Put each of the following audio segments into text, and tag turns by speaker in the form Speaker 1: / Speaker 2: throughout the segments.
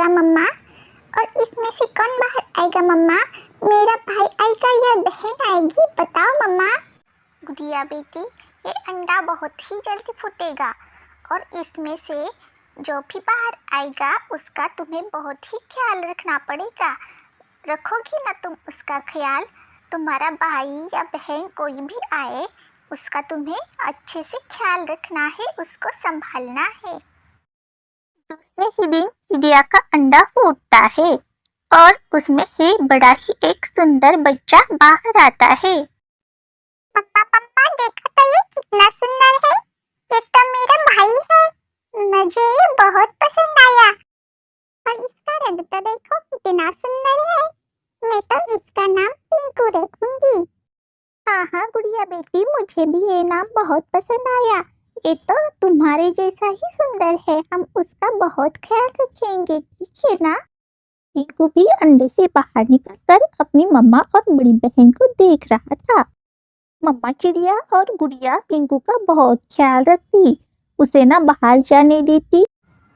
Speaker 1: आएगा मम्मा? और इसमें से कौन बाहर आएगा मम्मा? मेरा भाई आएगा या बहन आएगी, बताओ मम्मा। गुड़िया बेटी, ये अंडा बहुत ही जल्दी फूटेगा और इसमें से जो भी बाहर आएगा उसका तुम्हें बहुत ही ख्याल रखना पड़ेगा। रखोगी ना तुम उसका ख्याल? तुम्हारा भाई या बहन कोई भी आए, उसका तुम्हें अच्छे से ख्याल रखना है, उसको संभालना है। दूसरे ही दिन चिड़िया का अंडा फूटता है और उसमें से बड़ा ही एक सुंदर बच्चा बाहर आता है। पप्पा पप्पा देखो तो ये कितना सुंदर है, ये तो मेरा भाई है, मुझे ये बहुत पसंद आया। और इसका रंग तो देखो कितना सुंदर है, मैं तो इसका नाम पिंकू रखूंगी। हाँ हाँ गुड़िया बेटी, मुझे भी ये नाम बहुत पसंद आया, ये तो तुम्हारे जैसा ही सुंदर है, हम उसका बहुत ख्याल रखेंगे, ठीक है ना? पिंकू भी अंडे से बाहर निकलकर अपनी मम्मा और बड़ी बहन को देख रहा था। मम्मा चिड़िया और गुड़िया पिंकू का बहुत ख्याल रखती, उसे ना बाहर जाने देती,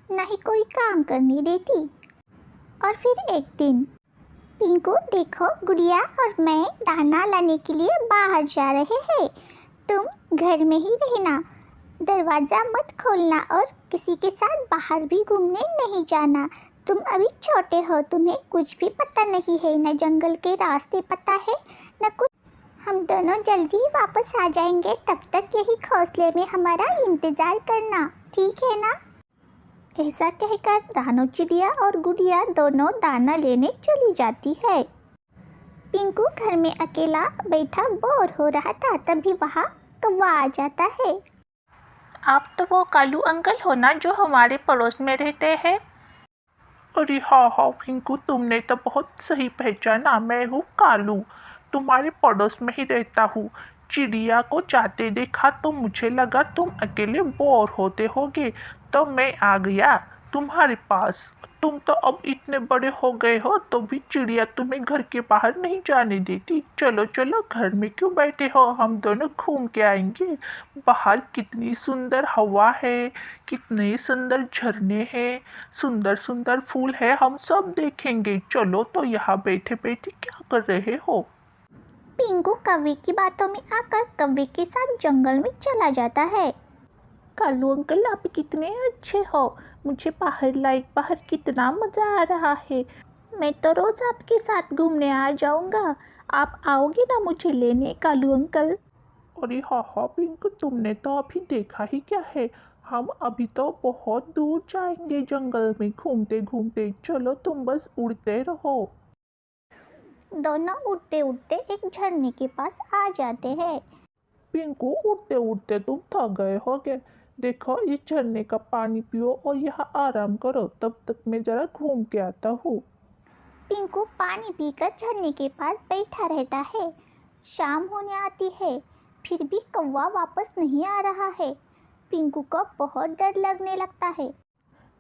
Speaker 1: ना ही कोई काम करने देती। और फिर एक दिन, पिंकू देखो, गुड़िया और मैं दाना लाने के लिए बाहर जा रहे हैं, तुम घर में ही रहना, दरवाज़ा मत खोलना और किसी के साथ बाहर भी घूमने नहीं जाना। तुम अभी छोटे हो, तुम्हें कुछ भी पता नहीं है, न जंगल के रास्ते पता है न कुछ। हम दोनों जल्दी ही वापस आ जाएंगे, तब तक यही घोंसले में हमारा इंतज़ार करना, ठीक है ना? ऐसा कहकर रानू चिड़िया और गुड़िया दोनों दाना लेने चली जाती है। पिंकू घर में अकेला बैठा बोर हो रहा था, तभी वहाँ कौवा आ जाता है।
Speaker 2: आप तो वो कालू अंकल हो ना जो हमारे पड़ोस में रहते हैं? अरे हाँ हाँ पिंकू, तुमने तो बहुत सही पहचाना, मैं हूँ कालू, तुम्हारे पड़ोस में ही रहता हूँ। चिड़िया को जाते देखा तो मुझे लगा तुम अकेले बोर होते होगे, तो मैं आ गया तुम्हारे पास। तुम तो अब इतने बड़े हो गए हो तो भी चिड़िया तुम्हें घर के बाहर नहीं जाने देती। चलो चलो, घर में क्यों बैठे हो, हम दोनों घूम के आएंगे। बाहर कितनी सुंदर हवा है, कितने सुंदर झरने हैं, सुंदर सुंदर फूल है, हम सब देखेंगे। चलो, तो यहाँ बैठे बैठे क्या कर रहे हो?
Speaker 1: पिंकू कौवे की बातों में आकर कौवे के साथ जंगल में चला जाता है।
Speaker 2: कालू अंकल, आप कितने अच्छे हो, मुझे बाहर बाहर कितना मज़ा आ रहा है। मैं तो रोज़ आपके साथ घूमने आ जाऊंगा, आप आओगे ना मुझे लेने कालू अंकल? अरे हाँ हाँ पिंकू, तुमने तो अभी देखा ही क्या है, हम अभी तो बहुत दूर जाएंगे जंगल में घूमते घूमते। चलो, तुम बस उड़ते रहो।
Speaker 1: दोनों उड़ते उड़ते एक झरने के पास आ जाते हैं।
Speaker 2: पिंकू, उड़ते उड़ते तुम थक गए होगे, देखो इस झरने का पानी पियो और यहाँ आराम करो, तब तक मैं जरा घूम के आता हूँ।
Speaker 1: पिंकू पानी पीकर झरने के पास बैठा रहता है। शाम होने आती है, फिर भी कौवा वापस नहीं आ रहा है। पिंकू को बहुत डर लगने लगता है।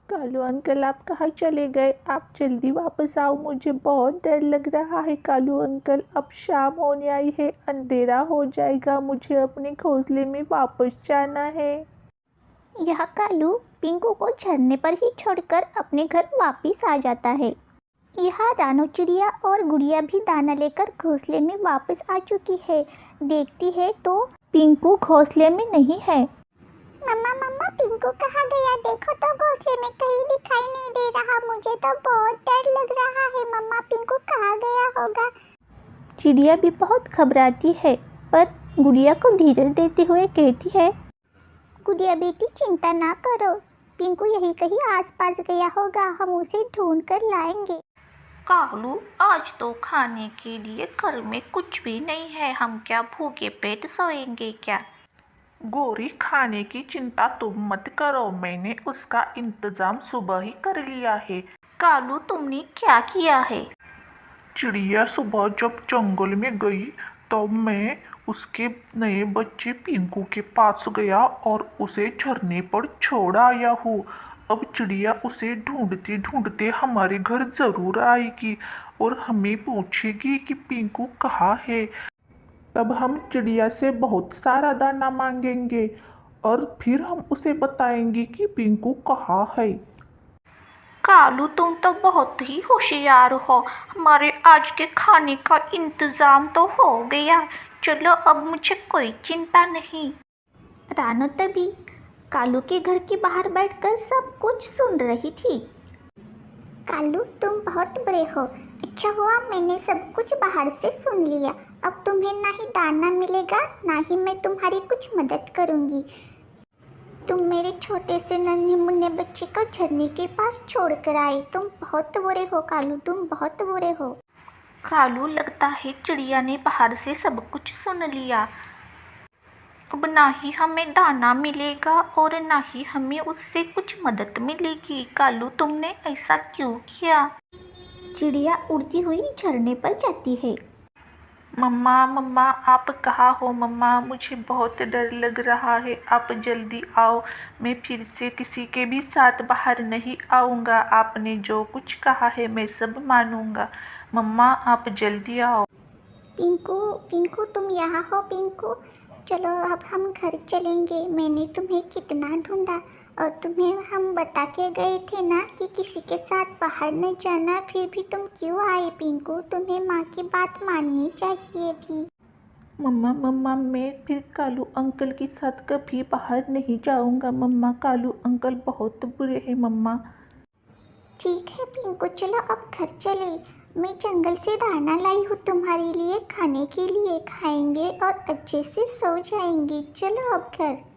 Speaker 2: कालू अंकल, आप कहाँ चले गए? आप जल्दी वापस आओ, मुझे बहुत डर लग रहा है। कालू अंकल, अब शाम होने आई है, अंधेरा हो जाएगा, मुझे अपने घोंसले में वापस जाना है।
Speaker 1: यह कालू पिंकू को झरने पर ही छोड़कर अपने घर वापस आ जाता है। यहाँ रानू चिड़िया और गुड़िया भी दाना लेकर घोंसले में वापस आ चुकी है। देखती है तो पिंकू घोंसले में नहीं है। मम्मा मम्मा, पिंकू कहाँ गया? देखो तो घोंसले में कहीं दिखाई नहीं दे रहा, मुझे तो बहुत डर लग रहा है। मम्मा, पिंकू कहाँ गया होगा? चिड़िया भी बहुत घबराती है, पर गुड़िया को धीरज देते हुए कहती है, गुड़िया बेटी चिंता ना करो, पिंकू यही कहीं आसपास गया होगा, हम उसे ढूंढ कर लाएंगे।
Speaker 2: कालू, आज तो खाने के लिए घर में कुछ भी नहीं है, हम क्या भूखे पेट सोएंगे क्या? गोरी, खाने की चिंता तुम मत करो, मैंने उसका इंतजाम सुबह ही कर लिया है। कालू, तुमने क्या किया है? चिड़िया सुबह जब जंगल में गई तो मैं उसके नए बच्चे पिंकू के पास गया और उसे झरने पर छोड़ आया हूँ। अब चिड़िया उसे ढूंढते ढूंढते हमारे घर जरूर आएगी और हमें पूछेगी कि पिंकू कहाँ है। तब हम चिड़िया से बहुत सारा दाना मांगेंगे और फिर हम उसे बताएंगे कि पिंकू कहाँ है।
Speaker 3: कालू तुम तो बहुत ही होशियार हो। हमारे आज के खाने का इंतजाम तो हो गया। चलो अब मुझे कोई चिंता नहीं।
Speaker 1: रानो तभी कालू के घर के बाहर बैठकर सब कुछ सुन रही थी। कालू तुम बहुत बुरे हो। अच्छा हुआ मैंने सब कुछ बाहर से सुन लिया। अब तुम्हें ना ही दाना मिलेगा ना ही मैं तुम्हारी कुछ मदद करूंगी। तुम मेरे छोटे से नन्हे मुन्ने बच्चे को झरने के पास छोड़कर आए। तुम बहुत बुरे हो कालू, तुम बहुत बुरे हो।
Speaker 3: कालू लगता है चिड़िया ने बाहर से सब कुछ सुन लिया। अब ना ही हमें दाना मिलेगा और ना ही हमें उससे कुछ मदद मिलेगी। कालू तुमने ऐसा क्यों किया?
Speaker 1: चिड़िया उड़ती हुई झरने पर जाती है।
Speaker 2: मम्मा मम्मा आप कहाँ हो? मम्मा मुझे बहुत डर लग रहा है, आप जल्दी आओ। मैं फिर से किसी के भी साथ बाहर नहीं आऊँगा। आपने जो कुछ कहा है मैं सब मानूँगा। मम्मा आप जल्दी आओ।
Speaker 1: पिंकू पिंकू तुम यहाँ हो पिंकू? चलो अब हम घर चलेंगे। मैंने तुम्हें कितना ढूंढा और तुम्हें हम बता के गए थे ना कि किसी के साथ बाहर न जाना, फिर भी तुम क्यों आए पिंकू? तुम्हें माँ की बात माननी चाहिए थी।
Speaker 2: मम्मा मम्मा मैं फिर कालू अंकल के साथ कभी बाहर नहीं जाऊँगा। मम्मा कालू अंकल बहुत बुरे हैं मम्मा।
Speaker 1: ठीक है पिंकू, चलो अब घर चले। मैं जंगल से दाना लाई हूँ तुम्हारे लिए खाने के लिए। खाएंगे और अच्छे से सो जाएंगे। चलो अब घर।